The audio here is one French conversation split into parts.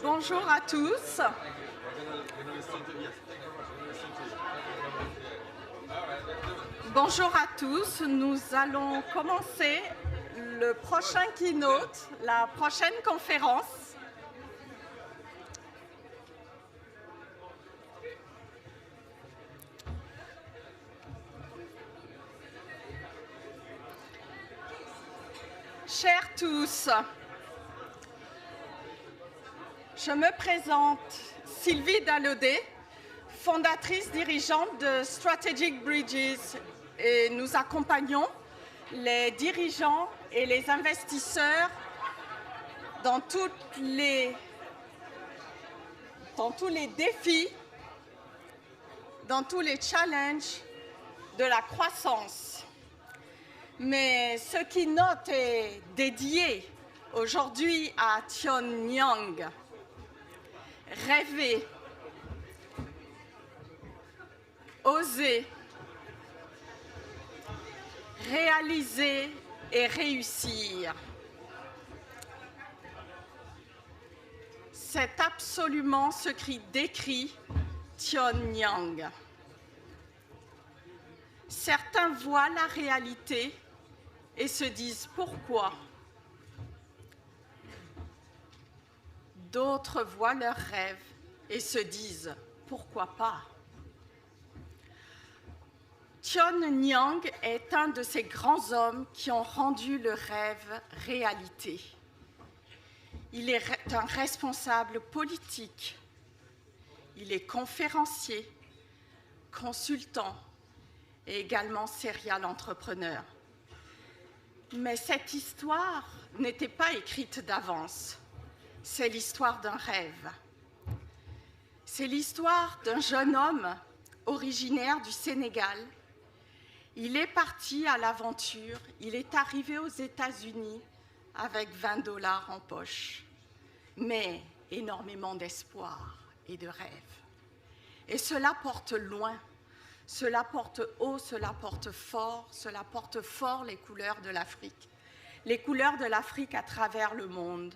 Bonjour à tous. Bonjour à tous. Nous allons commencer le prochain keynote, la prochaine conférence. Chers tous, je me présente Sylvie Dalaudet, fondatrice dirigeante de Strategic Bridges, et nous accompagnons les dirigeants et les investisseurs dans tous les défis, dans tous les challenges de la croissance. Mais ce keynote est dédié aujourd'hui à Tion Nyang. Rêver, oser, réaliser et réussir. C'est absolument ce qui décrit Tion Nyang. Certains voient la réalité et se disent pourquoi. D'autres voient leurs rêves et se disent pourquoi pas. Tion Nyang est un de ces grands hommes qui ont rendu le rêve réalité. Il est un responsable politique. Il est conférencier, consultant et également serial entrepreneur. Mais cette histoire n'était pas écrite d'avance. C'est l'histoire d'un rêve. C'est l'histoire d'un jeune homme originaire du Sénégal. Il est parti à l'aventure. Il est arrivé aux États-Unis avec 20 $ en poche, mais énormément d'espoir et de rêve. Et cela porte loin. Cela porte haut, cela porte fort les couleurs de l'Afrique. Les couleurs de l'Afrique à travers le monde.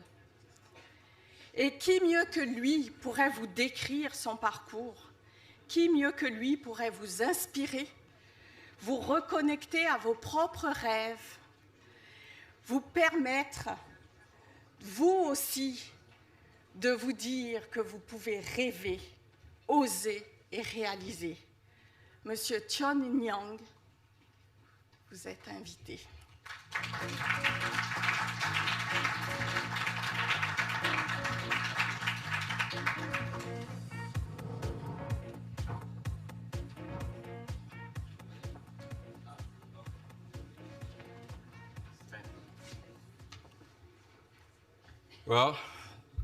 Et qui mieux que lui pourrait vous décrire son parcours? Qui mieux que lui pourrait vous inspirer, vous reconnecter à vos propres rêves, vous permettre, vous aussi, de vous dire que vous pouvez rêver, oser et réaliser. Monsieur Tion Nyang, vous êtes invité. Well,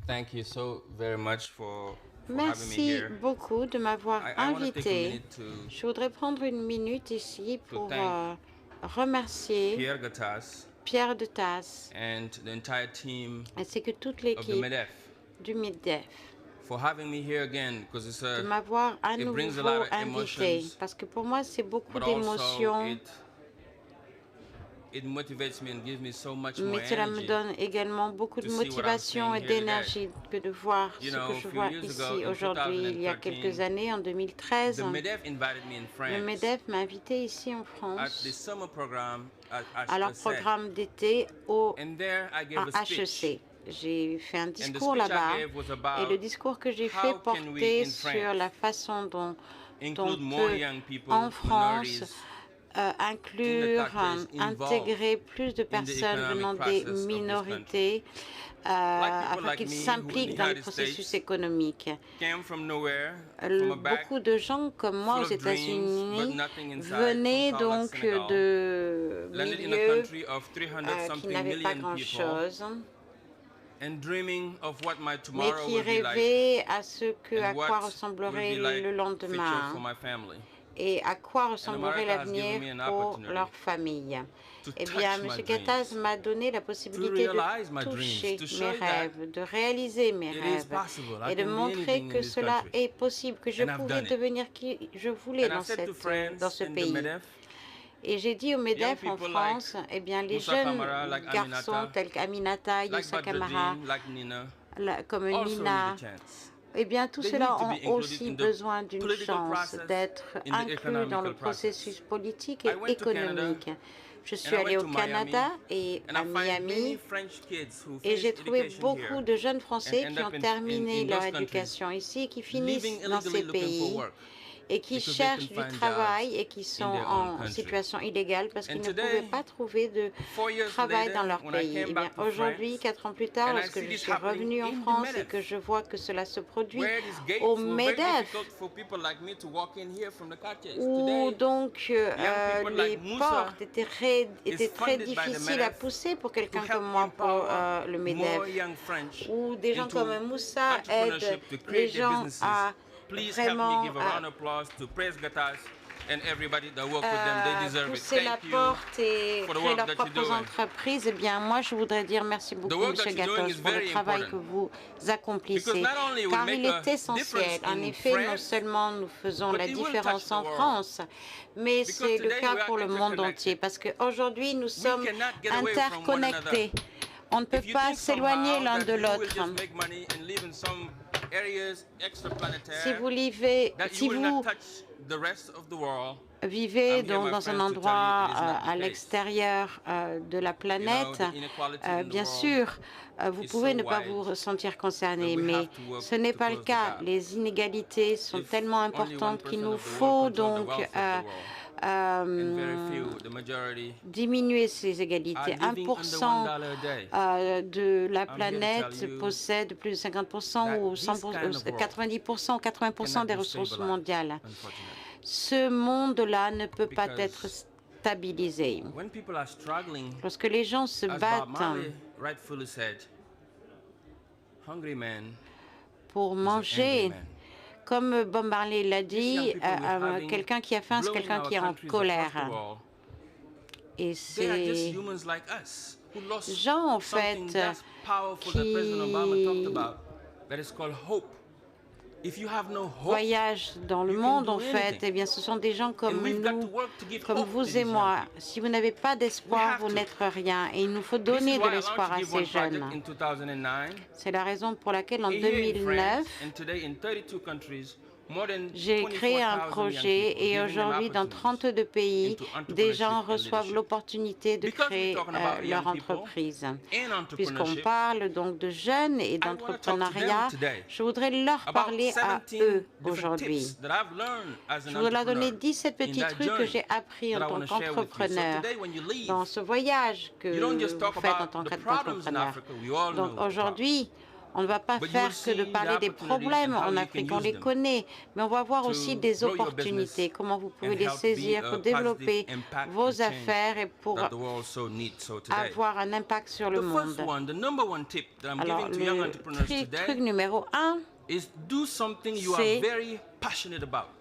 thank you so very much for having me Merci here. beaucoup de m'avoir I wanna take a invité. minute to Je voudrais prendre une minute ici pour thank remercier Pierre Gattaz Pierre de Tasse and the entire team ainsi que toute of the l'équipe MEDEF du MEDEF for having me here again because it's de m'avoir à it nouveau brings a lot of invité emotions, parce que pour moi c'est beaucoup but also d'émotions, it motivates me and gives me so much more mais cela me energy. donne également beaucoup de to see what I'm motivation et seeing here d'énergie que de voir You ce know, que a je few vois years ici ago, in aujourd'hui. Il y a 2013, quelques années, en 2013, The MEDEF invited me in le France MEDEF m'a invité ici en at the France summer program à leur SEC. programme d'été And there I gave à a speech. HEC. J'ai fait un And the discours speech I là-bas gave was et about le discours que j'ai how fait can we portait in sur France la façon dont on include more peut young people, en France minorities, inclure, intégrer plus de personnes venant des minorités afin qu'ils s'impliquent dans le processus économique. Beaucoup de gens comme moi aux États-Unis venaient donc de milieux qui n'avaient pas grand-chose, mais qui rêvaient à quoi ressemblerait le lendemain et à quoi ressemblerait l'avenir pour leur famille. Eh bien, M. Gattaz m'a donné la possibilité de toucher mes rêves, de réaliser mes rêves et de montrer que cela est possible, que je pouvais devenir qui je voulais dans ce pays. Et j'ai dit au MEDEF en France, eh bien, les jeunes garçons tels qu'Aminata, Youssa Kamara, comme Nina, eh bien, tous ceux-là ont aussi besoin d'une chance d'être inclus dans le processus politique et économique. Je suis allée au Canada et à Miami et j'ai trouvé beaucoup de jeunes Français qui ont terminé leur éducation ici et qui finissent dans ces pays et qui cherchent du travail et qui sont en situation illégale parce qu'ils ne pouvaient pas trouver de travail dans leur pays. Eh bien, aujourd'hui, 4 ans plus tard, lorsque je suis revenue en France et que je vois que cela se produit au MEDEF, où donc les portes étaient très difficiles à pousser pour quelqu'un comme moi pour le MEDEF, où des gens comme Moussa aident les gens à vraiment pousser la porte et créer leurs propres entreprises. Eh bien, moi, je voudrais dire merci beaucoup, M. Gatos, pour le travail que vous accomplissez, car il est essentiel. En effet, non seulement nous faisons la différence en France, mais c'est le cas pour le monde entier, parce qu'aujourd'hui, nous sommes interconnectés. On ne peut pas s'éloigner l'un de l'autre. Si vous vivez dans un endroit à l'extérieur de la planète, bien sûr, vous pouvez ne pas vous sentir concerné, mais ce n'est pas le cas. Les inégalités sont tellement importantes qu'il nous faut donc diminuer ces égalités. 1% de la planète possède plus de 50% ou 90% ou 80% des ressources mondiales. Ce monde-là ne peut pas être stabilisé. Lorsque les gens se battent pour manger, comme Bob Marley l'a dit, quelqu'un qui a faim, c'est quelqu'un qui est en colère. Et ces gens, en fait, qui voyagent dans le monde, en fait, eh bien, ce sont des gens comme nous, comme vous et moi. Si vous n'avez pas d'espoir, vous n'êtes rien. Et il nous faut donner de l'espoir à ces jeunes. C'est la raison pour laquelle, en 2009, j'ai créé un projet et aujourd'hui, dans 32 pays, des gens reçoivent l'opportunité de créer leur entreprise. Puisqu'on parle donc de jeunes et d'entrepreneuriat, je voudrais leur parler à eux aujourd'hui. Je voudrais leur donner 17 petits trucs que j'ai appris en tant qu'entrepreneur dans ce voyage que vous faites en tant qu'entrepreneur. Donc aujourd'hui, on ne va pas faire que de parler des problèmes en Afrique, on les connaît, mais on va voir aussi des opportunités, comment vous pouvez les saisir pour développer vos affaires et pour avoir un impact sur le monde. Alors, le truc numéro 1, c'est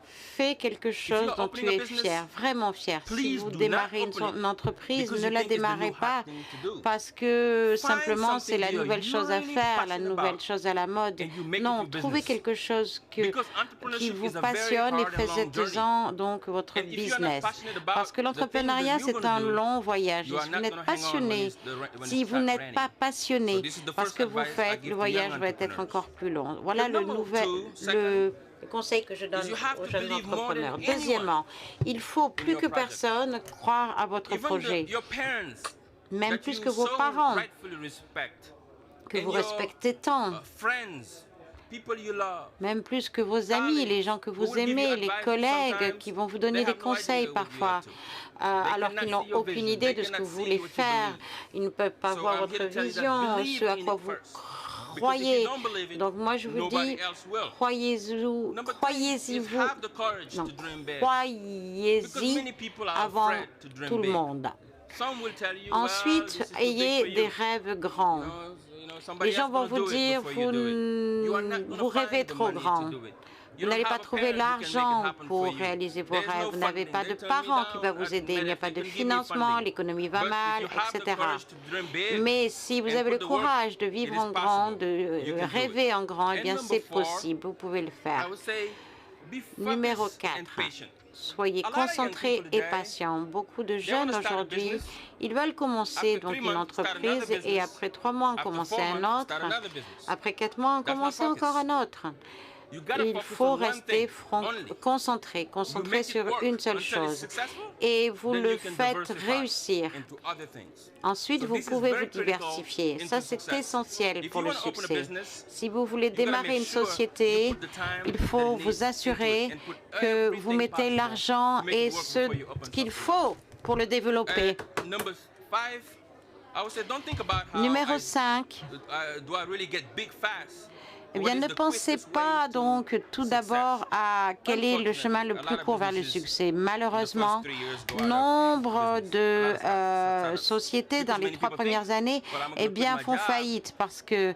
fais quelque chose dont tu es fier, vraiment fier. Si vous démarrez une entreprise, ne la démarrez pas parce que simplement c'est la nouvelle chose à faire, la nouvelle chose à la mode. Non, trouvez quelque chose qui vous passionne et faites-en donc votre business. Parce que l'entrepreneuriat, c'est un long voyage. Et si vous n'êtes pas passionné par ce que vous faites, le voyage va être encore plus long. Voilà le conseil que je donne aux jeunes entrepreneurs. Deuxièmement, il faut plus que personne croire à votre projet, même plus que vos parents, que vous respectez tant, même plus que vos amis, les gens que vous aimez, les collègues qui vont vous donner des conseils parfois, alors qu'ils n'ont aucune idée de ce que vous voulez faire. Ils ne peuvent pas voir votre vision, ce à quoi vous croyez. Donc moi je vous dis, croyez-y avant tout le monde. Ensuite, ayez des rêves grands. Les gens vont vous dire, vous rêvez trop grand. Vous n'allez pas trouver l'argent pour réaliser vos rêves. Vous n'avez pas de parents qui vont vous aider. Il n'y a pas de financement, l'économie va mal, etc. Mais si vous avez le courage de vivre en grand, de rêver en grand, eh bien c'est possible. Vous pouvez le faire. Numéro 4. Soyez concentrés et patients. Beaucoup de jeunes aujourd'hui, ils veulent commencer donc une entreprise et après 3 mois, en commencer un autre. Après 4 mois, en commencer encore un autre. Il faut rester concentré sur une seule chose. Et vous le faites réussir. Ensuite, vous pouvez vous diversifier. Ça, c'est essentiel pour le succès. Si vous voulez démarrer une société, il faut vous assurer que vous mettez l'argent et ce qu'il faut pour le développer. Numéro 5. Eh bien, ne pensez pas donc tout d'abord à quel est le chemin le plus court vers le succès. Malheureusement, nombre de sociétés dans les 3 premières années font faillite parce que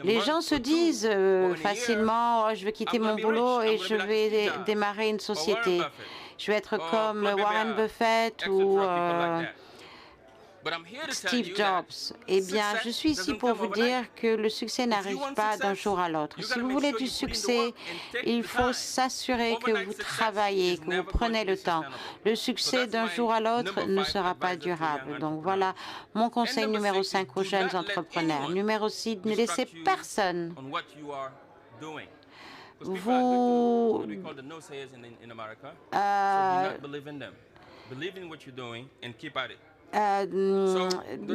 les gens se disent facilement oh, « je vais quitter mon boulot et je vais démarrer une société. Je vais être comme Warren Buffett ou… Steve Jobs. Eh bien, je suis ici pour vous dire que le succès n'arrive pas d'un jour à l'autre. Si vous voulez du succès, il faut s'assurer que vous travaillez, que vous prenez le temps. Le succès d'un jour à l'autre ne sera pas durable. Donc voilà mon conseil numéro 5 aux jeunes entrepreneurs. Numéro 6, ne laissez personne vous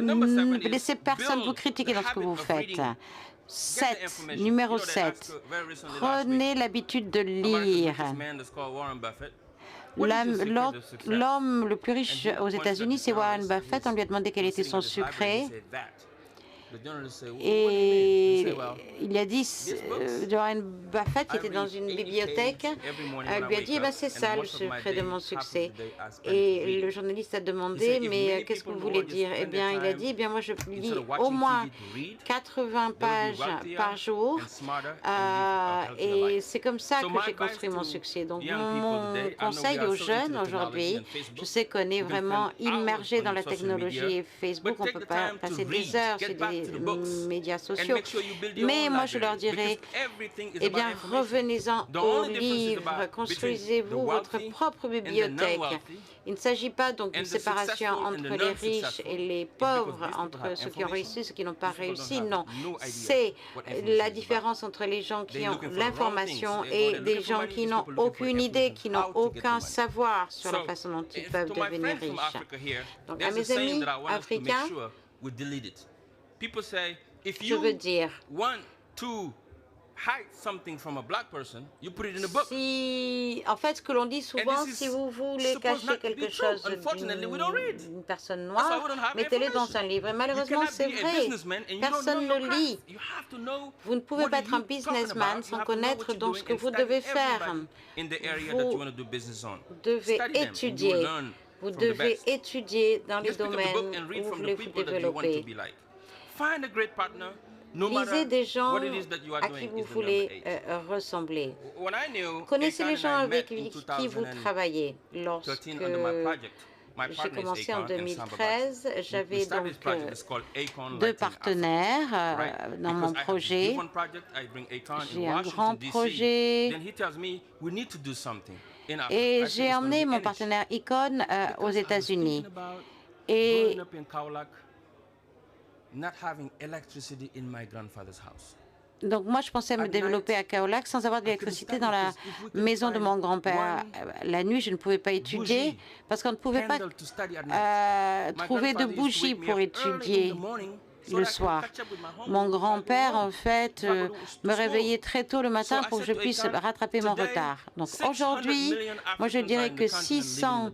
ne laissez personne vous critiquer dans ce que vous faites. Numéro 7. Prenez l'habitude de lire. L'homme le plus riche aux États-Unis, c'est Warren Buffett. On lui a demandé quel était son secret. Et il a dit, Warren Buffett, qui était dans une bibliothèque, lui a dit, c'est ça le secret de mon succès. Et le journaliste a demandé, mais qu'est-ce que vous voulez dire? Eh bien, il a dit, moi je lis au moins 80 pages par jour, et c'est comme ça que j'ai construit mon succès. Donc mon conseil aux jeunes aujourd'hui, je sais qu'on est vraiment immergé dans la technologie Facebook, on peut pas passer des heures sur des médias sociaux. Mais moi, je leur dirais, eh bien, revenez-en aux livres, construisez-vous votre propre bibliothèque. Il ne s'agit pas donc d'une séparation entre les riches et les pauvres, entre ceux qui ont réussi et ceux qui n'ont pas réussi. Non, c'est la différence entre les gens qui ont l'information et des gens qui n'ont aucune idée, qui n'ont aucun savoir sur la façon dont ils peuvent devenir riches. Donc, à mes amis africains, je veux dire, si, en fait, ce que l'on dit souvent, si vous voulez cacher quelque chose d'une personne noire, mettez-le dans un livre. Et malheureusement, c'est vrai, personne ne lit. Vous ne pouvez pas être un businessman sans connaître donc ce que vous devez faire. Vous devez étudier dans les domaines où vous voulez vous développer. Lisez des gens à qui vous voulez ressembler. Connaissez les gens avec qui vous travaillez. Lorsque j'ai commencé en 2013, j'avais donc 2 partenaires dans mon projet. J'ai un grand projet et j'ai emmené mon partenaire Icon aux États-Unis. Et donc moi, je pensais me développer à Kaolack sans avoir de l'électricité dans la maison de mon grand-père. La nuit, je ne pouvais pas étudier parce qu'on ne pouvait pas trouver de bougies pour étudier le soir. Mon grand-père, en fait, me réveillait très tôt le matin pour que je puisse rattraper mon retard. Donc aujourd'hui, moi, je dirais que 600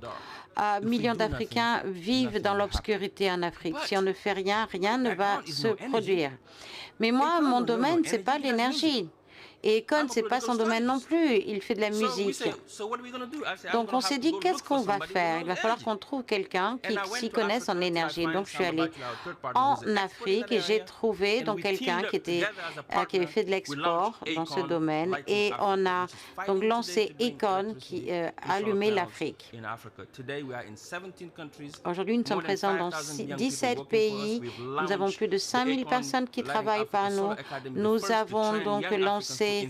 millions d'Africains vivent dans l'obscurité en Afrique. Si on ne fait rien, rien ne va se produire. Mais moi, mon domaine, ce n'est pas l'énergie. Et Econ, ce n'est pas son domaine non plus. Il fait de la musique. Donc, on s'est dit, qu'est-ce qu'on va faire? Il va falloir qu'on trouve quelqu'un qui s'y connaisse en énergie. Donc, je suis allée en Afrique et j'ai trouvé donc quelqu'un qui avait fait de l'export dans ce domaine. Et on a donc lancé Econ qui allumait l'Afrique. Aujourd'hui, nous sommes présents dans 17 pays. Nous avons plus de 5000 personnes qui travaillent par nous. Nous avons donc lancé des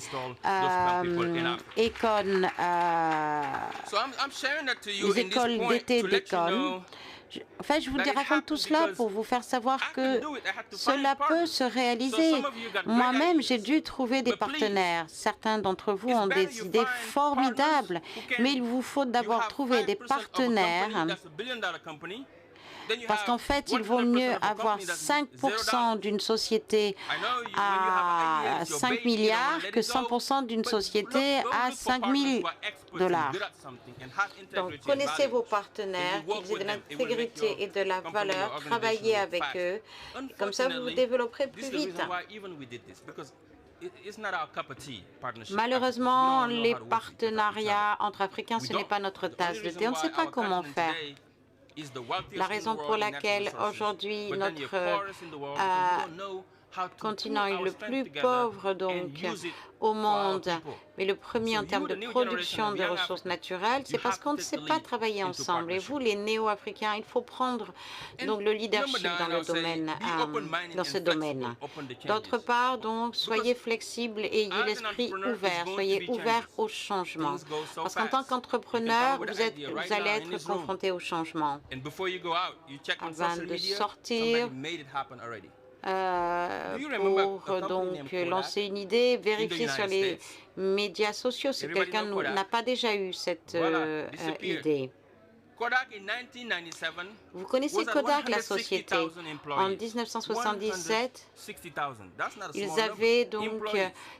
écoles d'été d'Econ. En fait, je vous raconte tout cela pour vous faire savoir que cela peut se réaliser. Moi-même, j'ai dû trouver des partenaires. Certains d'entre vous ont des idées formidables, mais il vous faut d'abord trouver des partenaires. Parce qu'en fait, il vaut mieux avoir 5% d'une société à 5 milliards que 100% d'une société à 5 000 $. Donc, connaissez vos partenaires, qu'ils aient de l'intégrité et de la valeur, travaillez avec eux, comme ça vous vous développerez plus vite. Malheureusement, les partenariats entre Africains, ce n'est pas notre tasse de thé. On ne sait pas comment faire. La raison pour laquelle aujourd'hui notre continent est le plus pauvre au monde, mais le premier en termes de production de ressources naturelles, c'est parce qu'on ne sait pas travailler ensemble. Et vous, les néo-africains, il faut prendre le leadership dans le domaine, dans ce domaine. D'autre part, soyez flexibles et ayez l'esprit ouvert. Soyez ouverts au changement. Parce qu'en tant qu'entrepreneur, vous allez être confronté au changement. Avant de sortir, pour lancer une idée, vérifier sur les médias sociaux si quelqu'un n'a pas déjà eu cette idée. Vous connaissez Kodak, la société. En 1977, ils avaient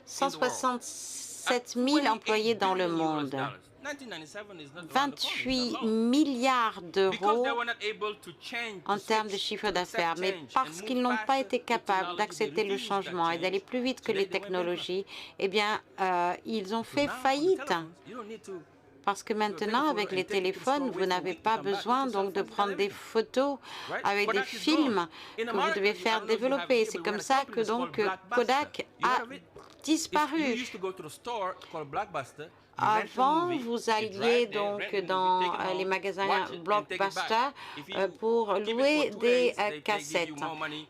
167 000 employés dans le monde. 28 milliards d'euros en termes de chiffre d'affaires. Mais parce qu'ils n'ont pas été capables d'accepter le changement et d'aller plus vite que les technologies, eh bien, ils ont fait faillite. Parce que maintenant, avec les téléphones, vous n'avez pas besoin de prendre des photos avec des films que vous devez faire développer. C'est comme ça que Kodak a disparu. Avant, vous alliez dans les magasins Blockbuster pour louer des cassettes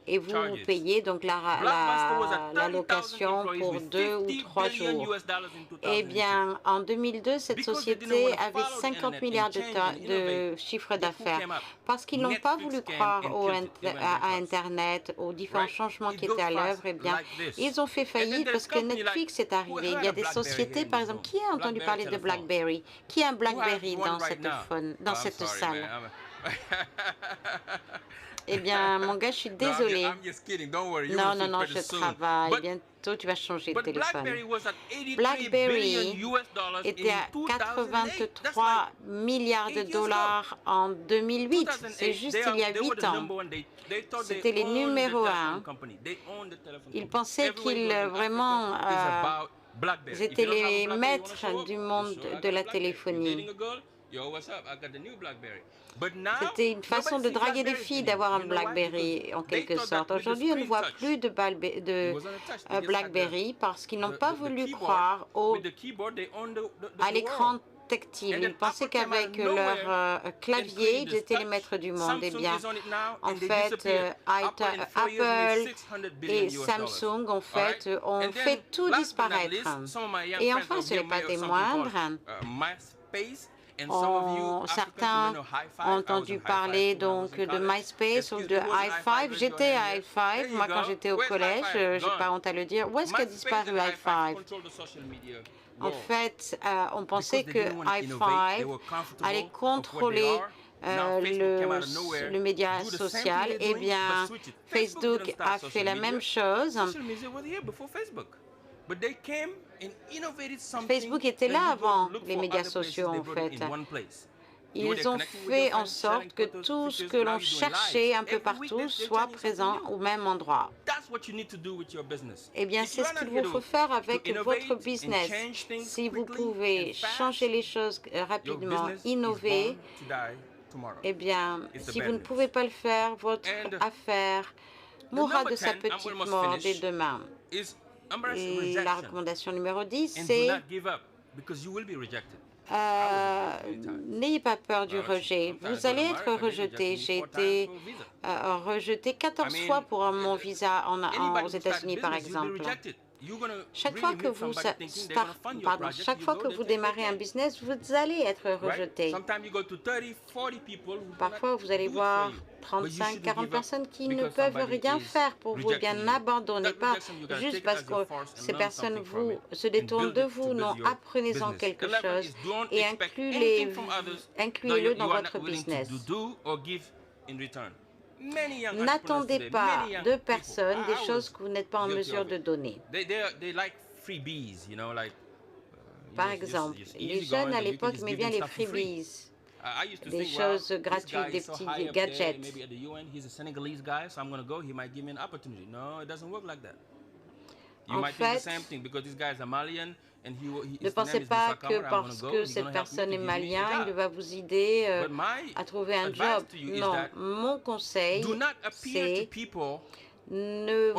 et vous payez la location pour 2 ou 3 jours. Eh bien, en 2002, cette société avait 50 milliards de chiffre d'affaires parce qu'ils n'ont pas voulu croire à Internet, aux différents changements qui étaient à l'œuvre. Eh bien, ils ont fait faillite parce que Netflix est arrivé. Il y a des sociétés, par exemple, qui a entendu parler de BlackBerry? Qui a un BlackBerry dans cette salle? Eh bien, mon gars, je suis désolée. Non, je travaille. Bientôt, tu vas changer de téléphone. BlackBerry était à 83 milliards de dollars en 2008. C'est juste il y a 8 ans. C'était les numéros 1. Ils pensaient qu'ils ils étaient les maîtres du monde de la téléphonie. C'était une façon de draguer des filles d'avoir un BlackBerry, en quelque sorte. Aujourd'hui, on ne voit plus de BlackBerry parce qu'ils n'ont pas voulu croire à l'écran tactile. Ils pensaient qu'avec leur clavier, ils étaient les maîtres du monde. Eh bien, en fait, Apple et Samsung, ont fait tout disparaître. Et enfin, ce n'est pas des moindres. Certains ont entendu parler de MySpace ou de Hi5. J'étais à Hi5, moi, quand j'étais au collège, je n'ai pas honte à le dire. Où est-ce qu'a disparu Hi5? En fait, on pensait que Hi5 allait contrôler le média social. Eh bien, Facebook a fait la même chose. Facebook était là avant les médias sociaux, en fait. Ils ont fait en sorte que tout ce que l'on cherchait un peu partout soit présent au même endroit. Eh bien, c'est ce qu'il vous faut faire avec votre business. Si vous pouvez changer les choses rapidement, innover, eh bien, si vous ne pouvez pas le faire, votre affaire mourra de sa petite mort dès demain. La recommandation numéro 10, c'est n'ayez pas peur du rejet. Vous allez être rejeté. J'ai été rejeté 14 fois pour mon visa aux États-Unis, par exemple. Chaque fois que chaque fois que vous démarrez un business, vous allez être rejeté. Parfois, vous allez voir 35, 40 personnes qui ne peuvent rien faire pour vous. Eh bien, n'abandonnez pas juste parce que ces personnes se détournent de vous. Non, apprenez-en quelque chose et incluez-le dans votre business. N'attendez pas de personnes des choses que vous n'êtes pas en mesure de donner. Par exemple, les jeunes à l'époque aimaient bien les freebies, des choses gratuites, des petits gadgets. En fait, ne pensez pas que parce que cette personne est malien, il va vous aider à trouver un job. Non, mon conseil, c'est ne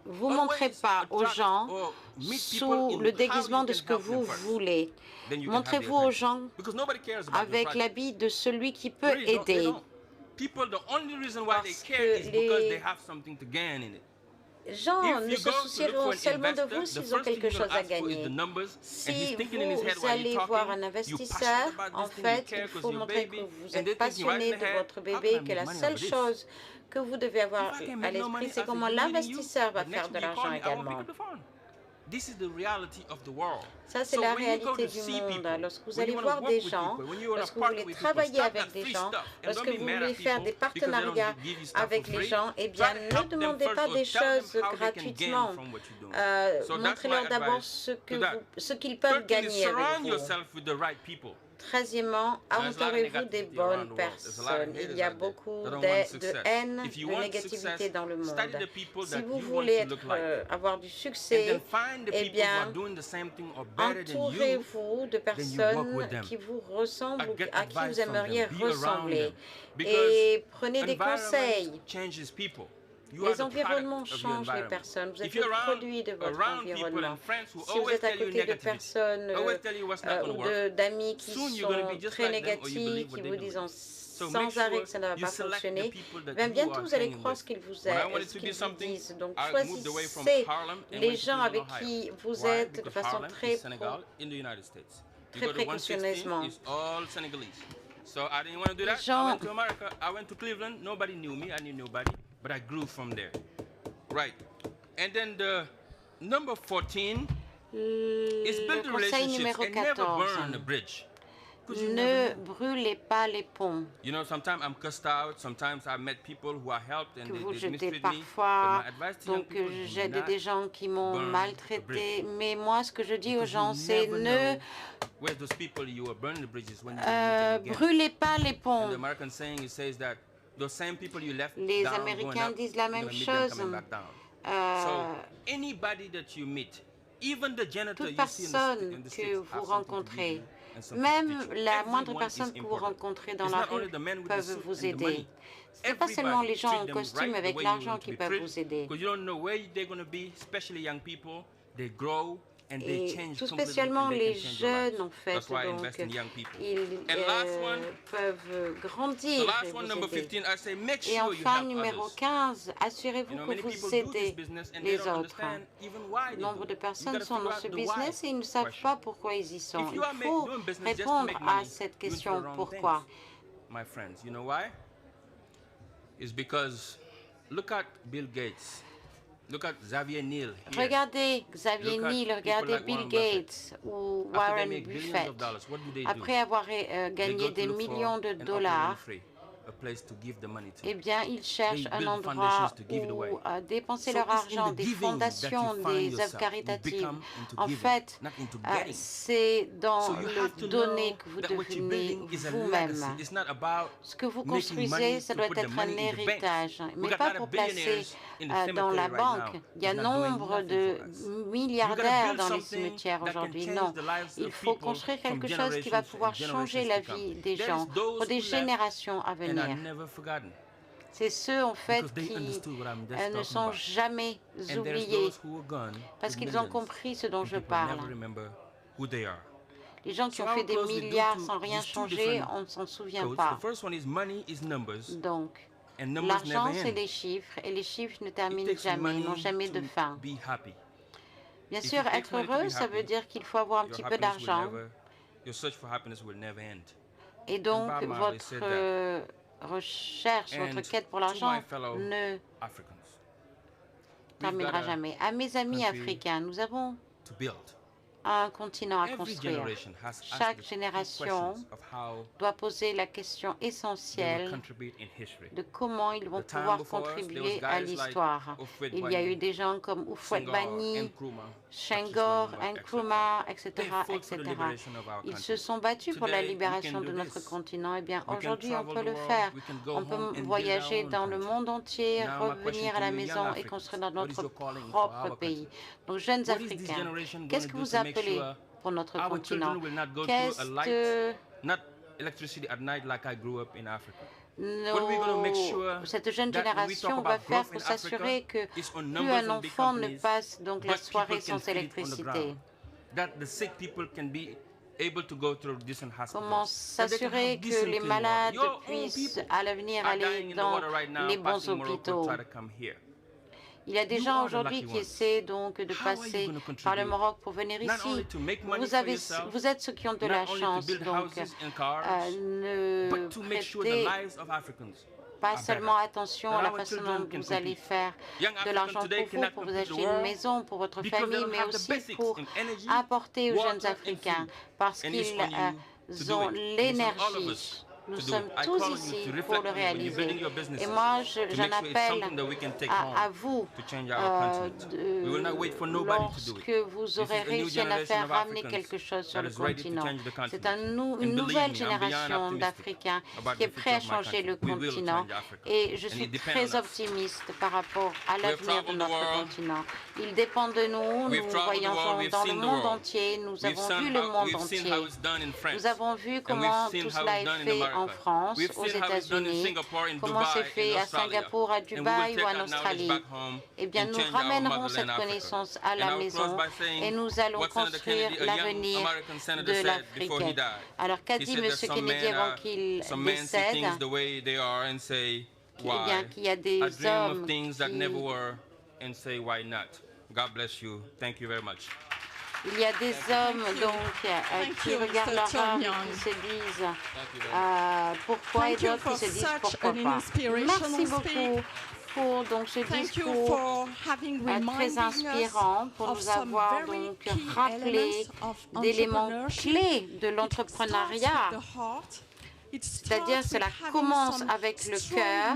vous montrez pas aux gens sous le déguisement de ce que vous voulez. Montrez-vous aux gens avec l'habit de celui qui peut aider. Parce que les gens ne se soucieront seulement de vous s'ils ont quelque chose à gagner. Si vous allez voir un investisseur, en fait, il faut montrer que vous êtes passionné de votre bébé et que la seule chose que vous devez avoir à l'esprit, c'est comment l'investisseur va faire de l'argent également. Ça, c'est la réalité du monde. Lorsque vous allez voir des gens, lorsque vous voulez travailler avec des gens, lorsque vous voulez faire des partenariats avec les gens, eh bien, ne demandez pas des choses gratuitement. Montrez-leur d'abord ce qu'ils peuvent gagner avec vous. 13e, entourez-vous des bonnes personnes. Il y a beaucoup de haine, de négativité dans le monde. Si vous voulez avoir du succès, eh bien, entourez-vous de personnes qui vous ressemblent ou à qui vous aimeriez ressembler. Et prenez des conseils. Les environnements changent les personnes. Vous êtes le produit de votre environnement. Si vous êtes à côté de personnes ou d'amis qui sont très négatifs, qui vous disent sans arrêt que ça ne va pas fonctionner, bien bientôt vous allez croire ce qu'ils vous disent. Donc choisissez les gens avec qui vous êtes de façon très précautionneusement. So I didn't want to do that. I went to America. I went to Cleveland. Nobody knew me. I knew nobody, but I grew from there. Right. And then the number 14 is build relationships and never burn the bridge. Ne brûlez pas les ponts. You know, sometimes I'm cussed out. Sometimes I met people who are helped and vous they jetez mistreat parfois, me. donc j'aide des gens qui m'ont maltraité. Mais moi, ce que je dis aux gens, c'est ne brûlez pas les ponts. Les Américains disent la même chose. Toute personne que vous rencontrez, même la moindre personne que vous rencontrez dans la rue peuvent vous aider. Ce n'est pas seulement les gens en costume avec l'argent qui peuvent vous aider. Et tout spécialement les jeunes, en fait, donc ils peuvent grandir et vous aider. Et enfin, numéro 15, assurez-vous que vous aidez les autres. Nombre de personnes sont dans ce business et ils ne savent pas pourquoi ils y sont. Il faut répondre à cette question, pourquoi? My friends, you know why? It's because look at Bill Gates. Look at Xavier Neal. Regardez Xavier Neal, regardez Bill Gates ou Warren Buffett. Après avoir gagné des millions de dollars, eh bien, ils cherchent un endroit où dépenser leur argent, des fondations, des œuvres caritatives. En fait, c'est dans le donner que vous devenez vous-même. Ce que vous construisez, ça doit être un héritage, mais pas pour placer dans la banque. Il y a nombre de milliardaires dans les cimetières aujourd'hui. Non, il faut construire quelque chose qui va pouvoir changer la vie des gens pour des générations à venir. C'est ceux, en fait, qui ne sont jamais oubliés parce qu'ils ont compris ce dont je parle. Les gens qui ont fait des milliards sans rien changer, on ne s'en souvient pas. Donc, L'argent, c'est les chiffres, et les chiffres ne terminent jamais, n'ont jamais de fin. Bien sûr, être heureux, ça veut dire qu'il faut avoir un petit peu d'argent. Et donc, votre recherche, votre quête pour l'argent ne terminera jamais. À mes amis africains, nous avons un continent à construire. Chaque génération doit poser la question essentielle de comment ils vont pouvoir contribuer à l'histoire. Il y a eu des gens comme Houphouët-Boigny, Senghor, Nkrumah, etc., etc. Ils se sont battus pour la libération de notre continent. Eh bien, aujourd'hui, on peut le faire. On peut voyager dans le monde entier, revenir à la maison et construire dans notre propre pays. Donc, jeunes Africains, qu'est-ce que vous appelez pour notre continent? Cette jeune génération va faire pour s'assurer que plus un enfant ne passe donc la soirée sans électricité. Comment s'assurer que les malades puissent à l'avenir aller dans les bons hôpitaux? Il y a des gens aujourd'hui qui essaient donc de passer par le Maroc pour venir ici. Vous êtes ceux qui ont de la chance, donc ne prêtez pas seulement attention à la façon dont vous allez faire de l'argent pour vous acheter une maison, pour votre famille, mais aussi pour apporter aux jeunes Africains, parce qu'ils ont l'énergie. Nous sommes tous ici pour le réaliser. Et moi, j'en appelle à vous, lorsque vous aurez réussi à faire ramener quelque chose sur le continent. C'est une nouvelle génération d'Africains qui est prête à changer le continent. Et je suis très optimiste par rapport à l'avenir de notre continent. Il dépend de nous. Nous voyageons dans le monde entier. Nous avons vu le monde entier. Nous avons vu comment tout cela est fait en France, aux États-Unis, comment c'est fait à Singapour, à Dubaï ou en Australie. Eh bien, nous ramènerons cette connaissance à la maison et nous allons construire l'avenir de l'Afrique. Alors, qu'a dit M. Kennedy avant qu'il décède? Eh bien, qu'il y a des hommes qui... Il y a des hommes donc qui regardent leur âme et qui se disent pourquoi, et d'autres qui se disent pourquoi pas. Merci beaucoup pour donc ce discours très inspirant, pour nous avoir donc rappelé d'éléments clés de l'entrepreneuriat. C'est-à-dire, cela commence avec le cœur,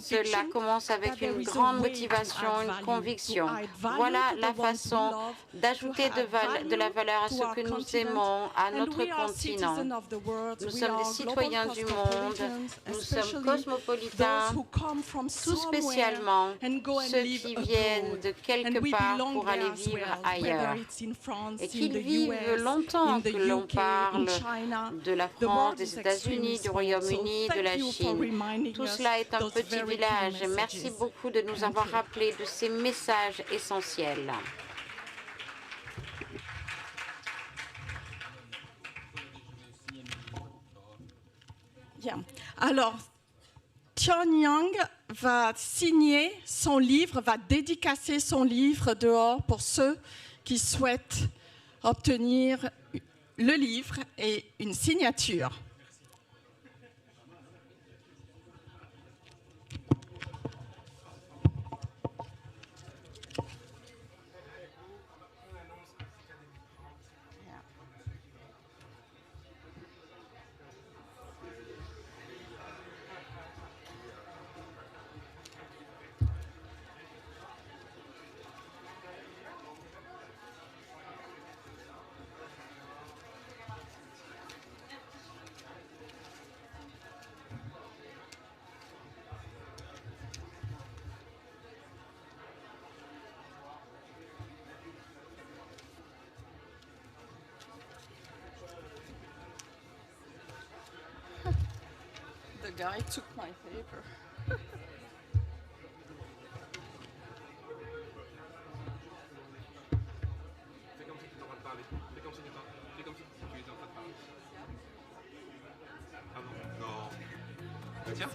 cela commence avec une grande motivation, une conviction. Voilà la façon d'ajouter de la valeur à ce que nous aimons, à notre continent. Nous sommes des citoyens du monde, nous sommes cosmopolitains, tout spécialement ceux qui viennent de quelque part pour aller vivre ailleurs. Et qu'ils vivent longtemps, que l'on parle de la France, des États-Unis, du Royaume-Uni, de la Chine. Tout cela est un petit village. Merci beaucoup de nous avoir rappelé de ces messages essentiels. Bien. Alors, Tian Yang va signer son livre, va dédicacer son livre dehors pour ceux qui souhaitent obtenir le livre et une signature. The guy took my paper. Fais comme si tu étais en train de parler. Fais comme si tu étais en train de parler. Ah non. Non. Tiens.